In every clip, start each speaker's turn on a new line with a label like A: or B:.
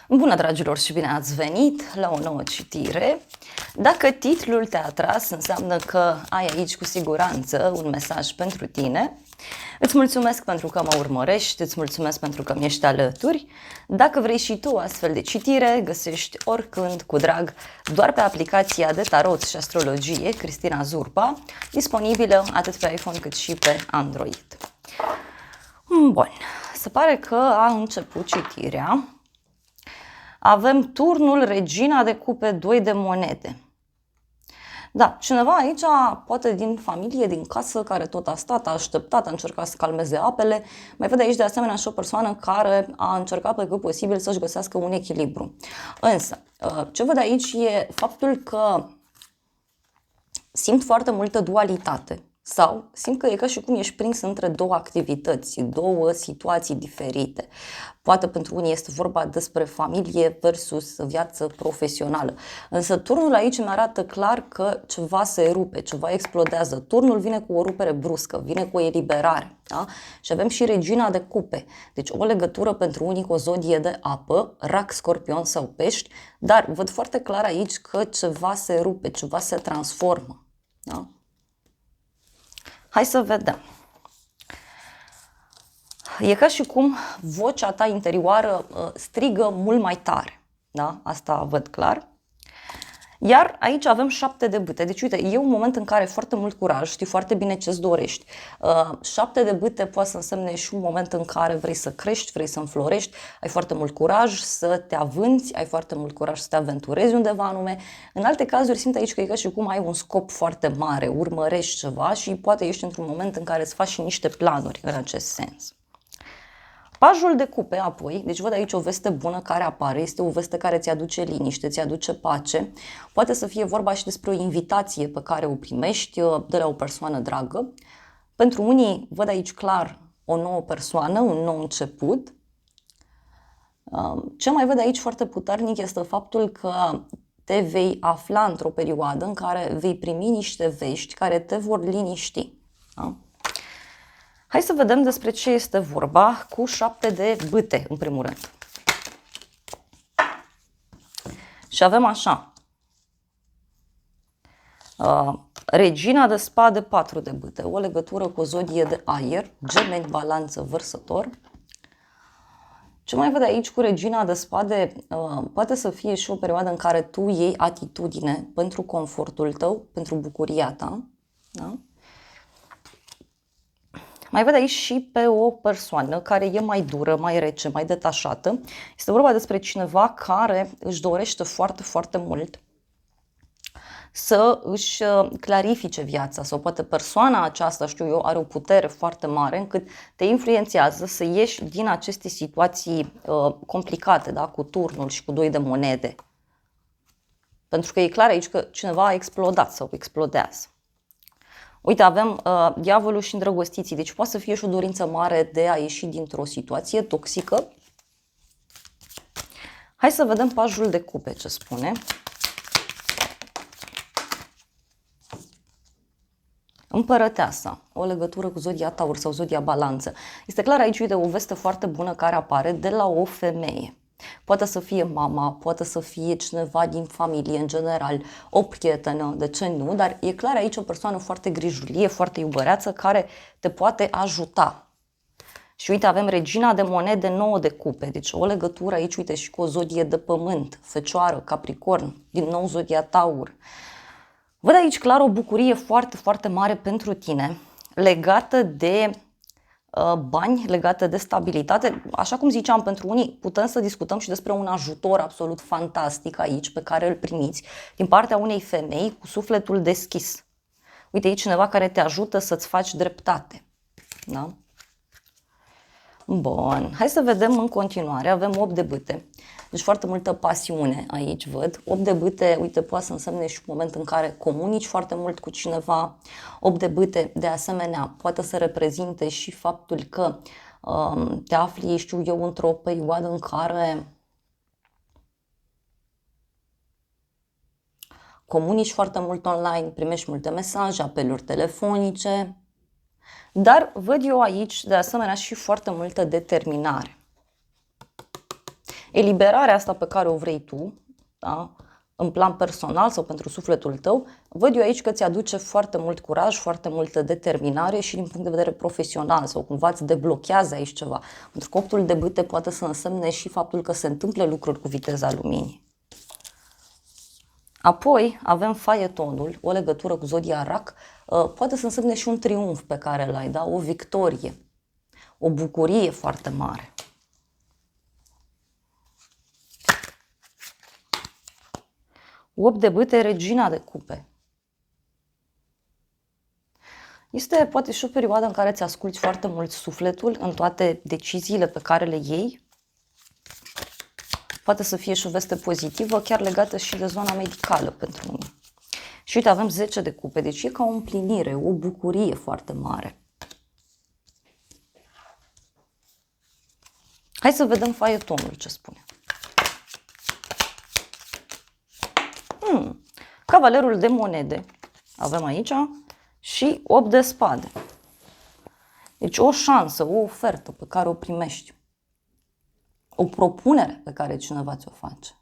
A: Bună, dragilor, și bine ați venit la o nouă citire. Dacă titlul te-a atras, înseamnă că ai aici cu siguranță un mesaj pentru tine. Îți mulțumesc pentru că mă urmărești, îți mulțumesc pentru că mi-ești alături. Dacă vrei și tu astfel de citire, găsești oricând, cu drag, doar pe aplicația de tarot și astrologie Cristina Zurba, disponibilă atât pe iPhone cât și pe Android. Bun, se pare că a început citirea. Avem turnul Regina de cupe, 2 de monede. Da, cineva aici, poate din familie, din casă, care tot a stat, a așteptat, a încercat să calmeze apele. Mai văd aici de asemenea și o persoană care a încercat pe cât posibil să-și găsească un echilibru. Însă, ce văd aici e faptul că simt foarte multă dualitate. Sau simt că e ca și cum ești prins între două activități, două situații diferite. Poate pentru unii este vorba despre familie versus viață profesională. Însă turnul aici îmi arată clar că ceva se rupe, ceva explodează. Turnul vine cu o rupere bruscă, vine cu o eliberare. Da? Și avem și Regina de cupe. Deci o legătură pentru unii cu o zodie de apă, rac, scorpion sau pești, dar văd foarte clar aici că ceva se rupe, ceva se transformă. Da? Hai să vedem. E ca și cum vocea ta interioară strigă mult mai tare. Da? Asta văd clar. Iar aici avem 7 de bâte. Deci uite, e un moment în care ai foarte mult curaj, știi foarte bine ce-ți dorești. 7 de bâte poate să însemne și un moment în care vrei să crești, vrei să înflorești, ai foarte mult curaj să te avânți, ai foarte mult curaj să te aventurezi undeva anume. În alte cazuri simt aici că e ca și cum ai un scop foarte mare, urmărești ceva și poate ești într-un moment în care îți faci și niște planuri în acest sens. Pajul de cupe, apoi, deci văd aici o veste bună care apare, este o veste care ți aduce liniște, ți aduce pace. Poate să fie vorba și despre o invitație pe care o primești de la o persoană dragă. Pentru unii văd aici clar o nouă persoană, un nou început. Ce mai văd aici foarte puternic este faptul că te vei afla într-o perioadă în care vei primi niște vești care te vor liniști. Da? Hai să vedem despre ce este vorba cu 7 de bâte, în primul rând. Și avem așa. Regina de spade, 4 de bâte. O legătură cu o zodie de aer, Gemeni, Balanță, Vărsător. Ce mai văd aici cu Regina de spade? Poate să fie și o perioadă în care tu iei atitudine pentru confortul tău, pentru bucuria ta. Da? Mai văd aici și pe o persoană care e mai dură, mai rece, mai detașată. Este vorba despre cineva care își dorește foarte, foarte mult să își clarifice viața sau poate persoana aceasta, știu eu, are o putere foarte mare încât te influențează să ieși din aceste situații complicate, da? Cu turnul și cu 2 de monede. Pentru că e clar aici că cineva a explodat sau explodează. Uite, avem diavolul și îndrăgostiții, deci poate să fie și o dorință mare de a ieși dintr-o situație toxică. Hai să vedem pajul de cupe ce spune. Împărăteasa, o legătură cu zodia Taur sau zodia Balanță. Este clar aici, uite, o veste foarte bună care apare de la o femeie. Poate să fie mama, poate să fie cineva din familie în general, o prietenă, de ce nu, dar e clar aici o persoană foarte grijulie, foarte iubăreață, care te poate ajuta. Și uite, avem Regina de monede, 9 de cupe, deci o legătură aici, uite, și cu o zodie de pământ, Fecioară, Capricorn, din nou zodia Taur. Văd aici clar o bucurie foarte, foarte mare pentru tine, legată de bani, legată de stabilitate. Așa cum ziceam, pentru unii putem să discutăm și despre un ajutor absolut fantastic aici pe care îl primiți din partea unei femei cu sufletul deschis. Uite aici cineva care te ajută să-ți faci dreptate. Da? Bun, hai să vedem în continuare. Avem 8 de bâte. Deci foarte multă pasiune aici văd. 8 de bâte, uite, poate să însemne și un moment în care comunici foarte mult cu cineva. 8 de bâte, de asemenea, poate să reprezinte și faptul că te afli, știu eu, într-o perioadă în care comunici foarte mult online, primești multe mesaje, apeluri telefonice. Dar văd eu aici, de asemenea, și foarte multă determinare. eliberarea asta pe care o vrei tu, da? În plan personal sau pentru sufletul tău, văd eu aici că ți aduce foarte mult curaj, foarte multă determinare și din punct de vedere profesional sau cumva îți deblochează aici ceva. Pentru că 8-ul de bâte poate să însemne și faptul că se întâmplă lucruri cu viteza luminii. Apoi avem faetonul, o legătură cu zodia Rac, poate să însemne și un triumf pe care l-ai, da? O victorie, o bucurie foarte mare. Opt de bâte, regina de cupe. Este poate și o perioadă în care îți asculți foarte mult sufletul în toate deciziile pe care le iei. Poate să fie și o veste pozitivă, chiar legată și de zona medicală pentru unii. Și uite, avem 10 de cupe, deci e ca o împlinire, o bucurie foarte mare. Hai să vedem faetonul ce spune. Cavalerul de monede avem aici și 8 de spade. Deci o șansă, o ofertă pe care o primești. O propunere pe care cineva ți-o face.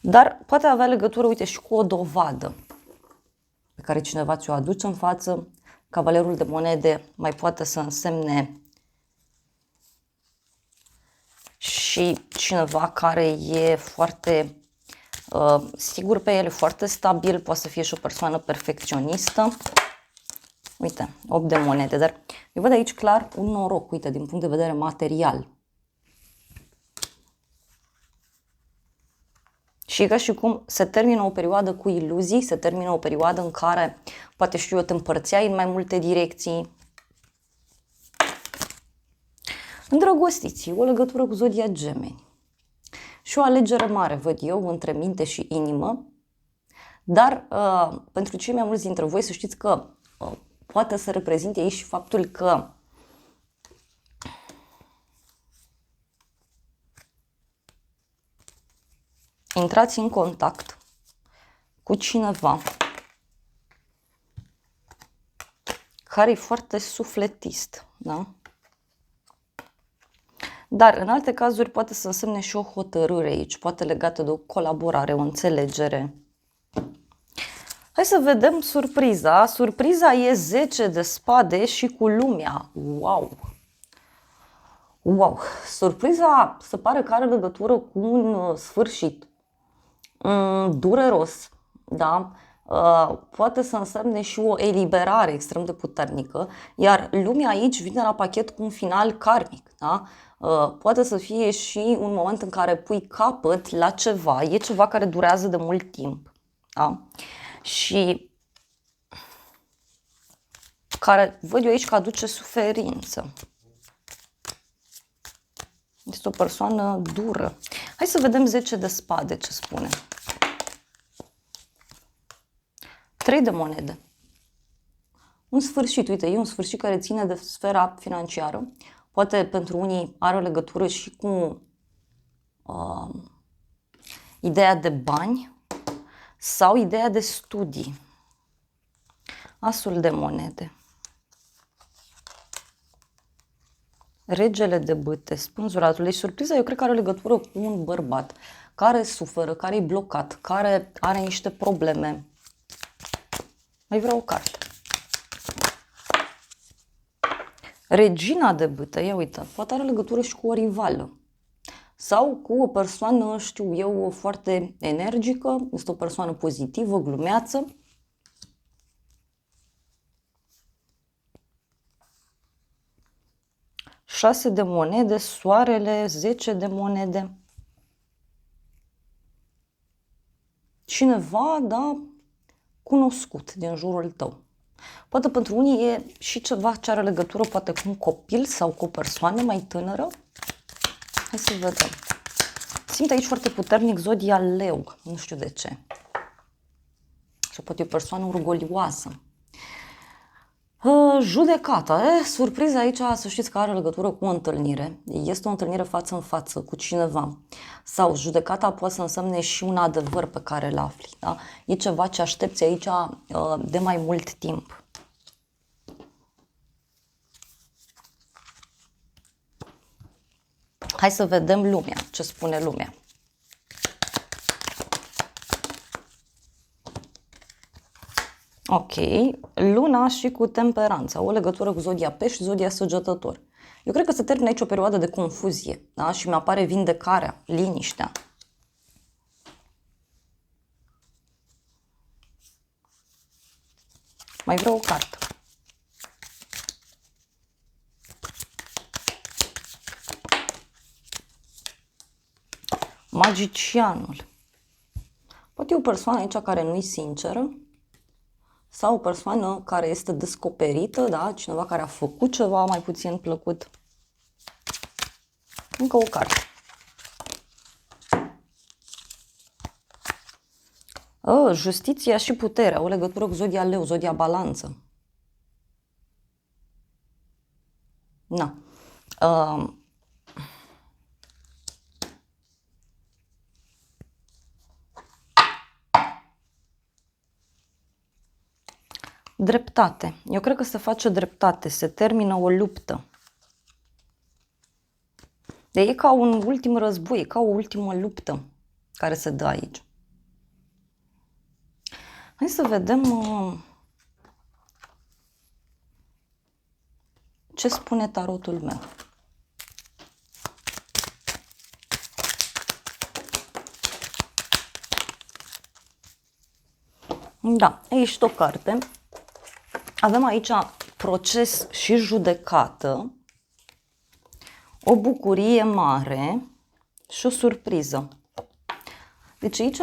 A: Dar poate avea legătură, uite, și cu o dovadă pe care cineva ți-o aduce în față. Cavalerul de monede mai poate să însemne și cineva care e foarte sigur pe ele, foarte stabil, poate să fie și o persoană perfecționistă. Uite, 8 de monede, dar eu văd aici clar un noroc, uite, din punct de vedere material. Și e ca și cum se termină o perioadă cu iluzii, se termină o perioadă în care, poate știu eu, te împărțeai în mai multe direcții. Îndrăgostiți, o legătură cu zodia Gemeni. Și o alegere mare, văd eu, între minte și inimă. Dar pentru cei mai mulți dintre voi să știți că poate să reprezinte aici și faptul că intrați în contact cu cineva care e foarte sufletist, da? Dar în alte cazuri poate să însemne și o hotărâre aici, poate legată de o colaborare, o înțelegere. Hai să vedem surpriza. Surpriza e 10 de spade și cu lumea. Wow! Wow! Surpriza se pare că are legătură cu un sfârșit dureros, da? Poate să însemne și o eliberare extrem de puternică, iar lumea aici vine la pachet cu un final karmic, da? Poate să fie și un moment în care pui capăt la ceva, e ceva care durează de mult timp, da? Și care văd eu aici că aduce suferință. Este o persoană dură. Hai să vedem 10 de spade ce spune. 3 de monede. Un sfârșit, uite, e un sfârșit care ține de sfera financiară. Poate pentru unii are o legătură și cu ideea de bani sau ideea de studii. Asul de monede. Regele de bâte, spânzuratul. Deci surpriza eu cred că are o legătură cu un bărbat care suferă, care e blocat, care are niște probleme. Mai vreau o carte. Regina de bâte, ia uite, poate are legătură și cu o rivală. Sau cu o persoană, știu eu, foarte energică, este o persoană pozitivă, glumeață. Șase de monede, soarele, 10 de monede. Cineva, da, cunoscut din jurul tău. Poate pentru unii e și ceva ce are legătură poate cu un copil sau cu o persoană mai tânără. Hai să vedem. Simt aici foarte puternic zodia leu, nu știu de ce. Sau poate o persoană orgolioasă. Judecata. Surpriza aici, să știți că are legătură cu o întâlnire. Este o întâlnire față în față cu cineva. Sau judecata poate să însemne și un adevăr pe care îl afli. Da? E ceva ce aștepți aici de mai mult timp. Hai să vedem lumea, ce spune lumea. Ok, luna și cu temperanța, o legătură cu zodia pești, zodia săgetător. Eu cred că se termină aici o perioadă de confuzie, da? Și mi-apare vindecarea, liniștea. Mai vreau o cartă. Magicianul. Poate e o persoană aici care nu-i sinceră sau o persoană care este descoperită, da? Cineva care a făcut ceva mai puțin plăcut. Încă o carte. Justiția și puterea, o legătură cu zodia leu, zodia balanță. Na. Dreptate. Eu cred că se face dreptate, se termină o luptă. E ca un ultim război, e ca o ultimă luptă care se dă aici. Hai să vedem ce spune tarotul meu. Da, aici o carte. Avem aici proces și judecată, o bucurie mare și o surpriză. Deci aici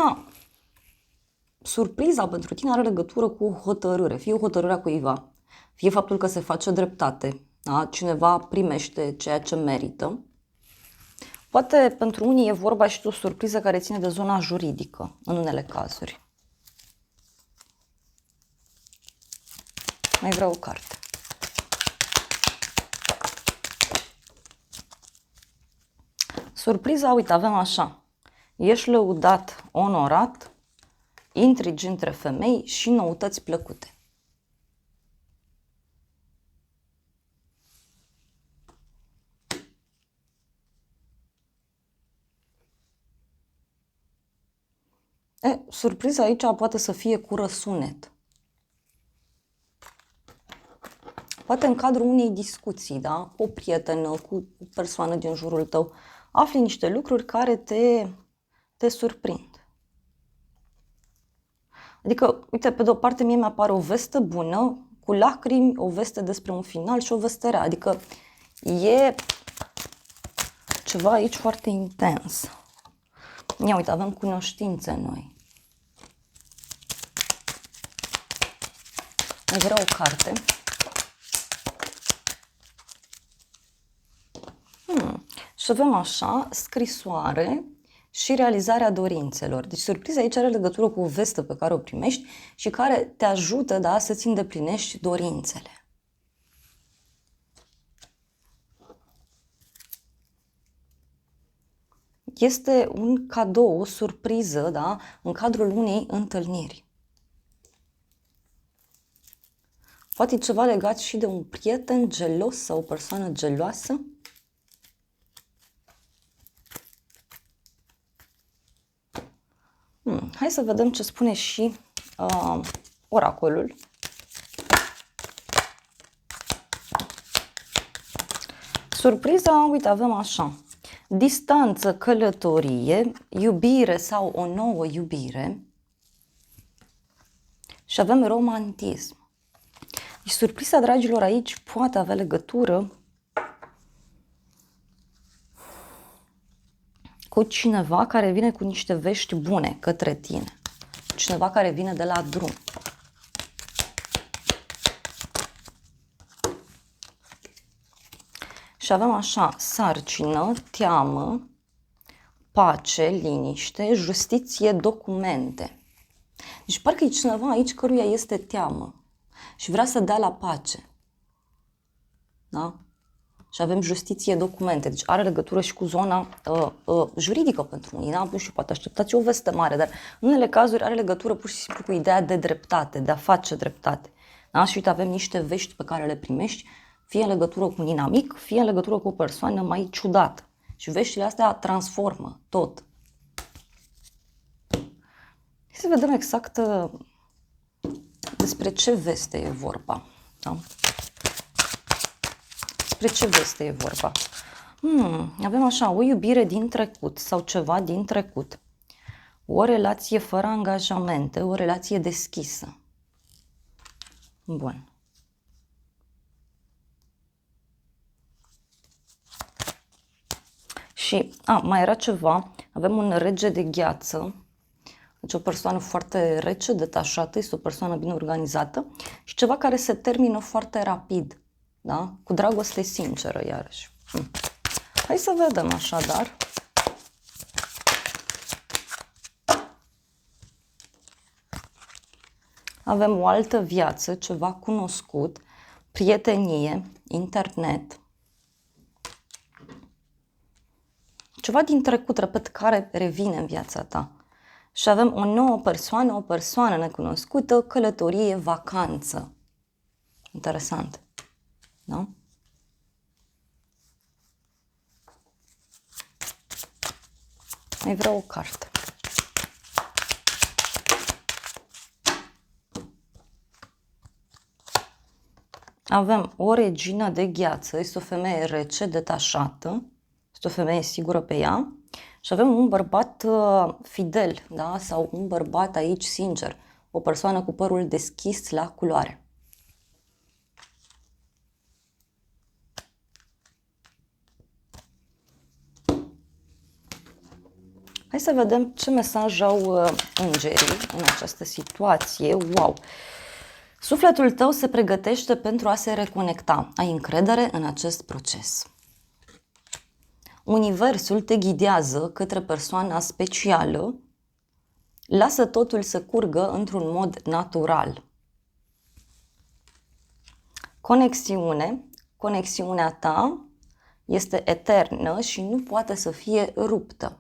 A: surpriza pentru tine are legătură cu o hotărâre, fie o hotărâre a cuiva, fie faptul că se face dreptate, da? Cineva primește ceea ce merită. Poate pentru unii e vorba și de o surpriză care ține de zona juridică, în unele cazuri. Mai vreau o carte. Surpriza, uite, avem așa. Ești lăudat, onorat, intrigi între femei și noutăți plăcute. Surpriza aici poate să fie cu răsunet. Poate în cadrul unei discuții, da? Cu o prietenă, cu o persoană din jurul tău, afli niște lucruri care te surprind. Adică, uite, pe de o parte mie mi-apare o veste bună, cu lacrimi, o veste despre un final și o veste rea. Adică e ceva aici foarte intens. Ia uite, avem cunoștințe noi. Mai vreau o carte. Și avem așa, scrisoare și realizarea dorințelor. Deci surpriza aici are legătură cu o vestă pe care o primești și care te ajută, da, să-ți îndeplinești dorințele. Este un cadou, o surpriză, da, în cadrul unei întâlniri. Poate ceva legat și de un prieten gelos sau o persoană geloasă. Hai să vedem ce spune și oracolul. Surpriza, uite, avem așa. Distanță, călătorie, iubire sau o nouă iubire. Și avem romantism. Și surpriza, dragilor, aici poate avea legătură cu cineva care vine cu niște vești bune către tine. Cineva care vine de la drum. Și avem așa, sarcină, teamă, pace, liniște, justiție, documente. Deci parcă e cineva aici căruia este teamă și vrea să dea la pace. Da? Și avem justiție, documente, deci are legătură și cu zona juridică pentru unii, da? Nu știu, poate așteptați o veste mare, dar în unele cazuri are legătură pur și simplu cu ideea de dreptate, de a face dreptate. Da? Și uite, avem niște vești pe care le primești, fie în legătură cu un inamic, fie în legătură cu o persoană mai ciudată. Și veștile astea transformă tot. Să vedem exact despre ce veste e vorba. Da? Despre ce veste e vorba? Avem așa, o iubire din trecut sau ceva din trecut. O relație fără angajamente, o relație deschisă. Bun. Și, mai era ceva, avem un rege de gheață, deci o persoană foarte rece, detașată, este o persoană bine organizată și ceva care se termină foarte rapid, da? Cu dragoste sinceră, iarăși. Hai să vedem așadar. Avem o altă viață, ceva cunoscut, prietenie, internet. Ceva din trecut, repet, care revine în viața ta. Și avem o nouă persoană, o persoană necunoscută, călătorie, vacanță. Interesant. Da? Mai vreau o carte. Avem o regină de gheață, este o femeie rece, detașată, este o femeie sigură pe ea. Și avem un bărbat fidel, da? Sau un bărbat aici sincer, o persoană cu părul deschis la culoare. Hai să vedem ce mesaj au îngerii în această situație. Wow! Sufletul tău se pregătește pentru a se reconecta. Ai încredere în acest proces. Universul te ghidează către persoana specială. Lasă totul să curgă într-un mod natural. Conexiune. Conexiunea ta este eternă și nu poate să fie ruptă.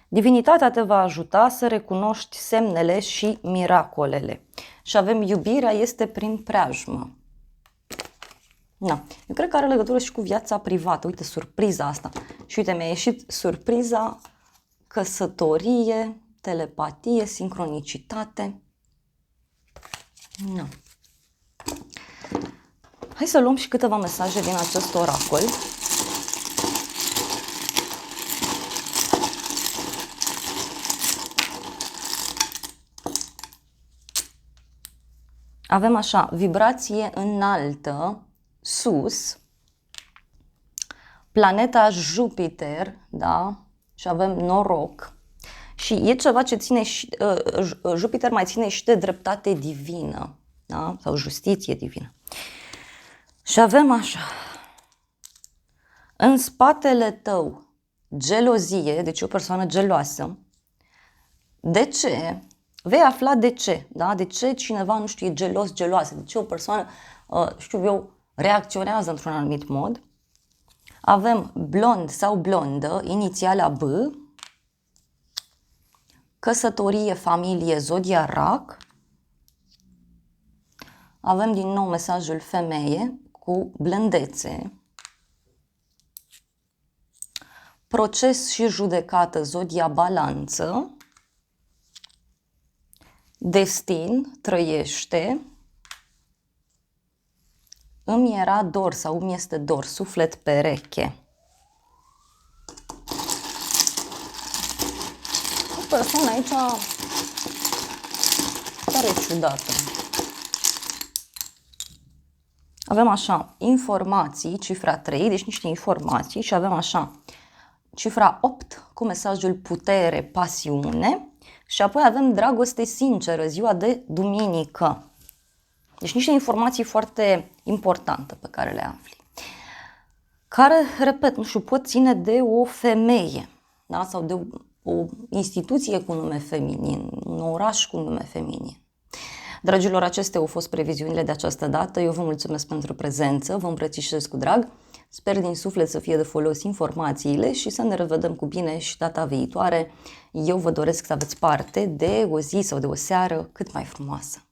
A: Divinitatea te va ajuta să recunoști semnele și miracolele. Și avem iubirea este prin preajmă. Da. Eu cred că are legătură și cu viața privată. Uite, surpriza asta. Și uite, mi-a ieșit surpriza, căsătorie, telepatie, sincronicitate. Da. Hai să luăm și câteva mesaje din acest oracol. Avem așa, vibrație înaltă, sus, planeta Jupiter, da? Și avem noroc. Și e ceva ce ține și, Jupiter mai ține și de dreptate divină, da? Sau justiție divină. Și avem așa, în spatele tău, gelozie, deci o persoană geloasă. De ce? Vei afla de ce, da? De ce cineva, nu știu, e gelos, geloasă, de ce o persoană, știu eu, reacționează într-un anumit mod. Avem blond sau blondă, inițiala B, căsătorie, familie, zodia rac. Avem din nou mesajul femeie cu blândețe. Proces și judecată, zodia balanță. Destin, trăiește. Îmi era dor sau îmi este dor, suflet pereche. O persoană aici tare ciudată. Avem așa, informații, cifra 3, deci niște informații și avem așa, cifra 8 cu mesajul putere, pasiune și apoi avem dragoste sinceră, ziua de duminică. Deci niște informații foarte importante pe care le afli. Care, repet, nu știu, pot ține de o femeie, da? Sau de o instituție cu nume feminin, un oraș cu nume feminin. Dragilor, acestea au fost previziunile de această dată. Eu vă mulțumesc pentru prezență, vă îmbrățișez cu drag. Sper din suflet să fie de folos informațiile și să ne revedem cu bine și data viitoare. Eu vă doresc să aveți parte de o zi sau de o seară cât mai frumoasă.